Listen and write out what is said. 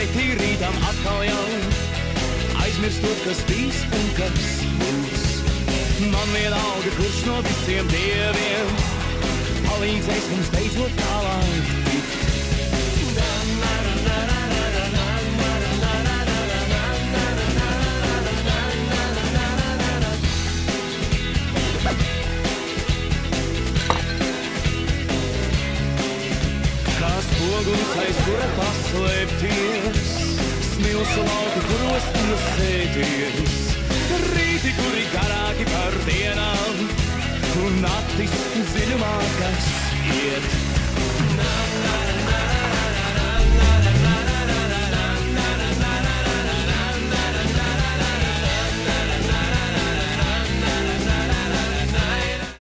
pretī rītam atkal jau, aizmirstot, kas bijis un kas būs. Man vienalga, kurš no visiem dieviem palīdzēs mums beidzot tālāk tikt. Spogulis, aiz kura paslēpties, smilšu lauki, kuros iesēties, rīti, kuri garāki par dienām, un naktis dziļumā, kas iet.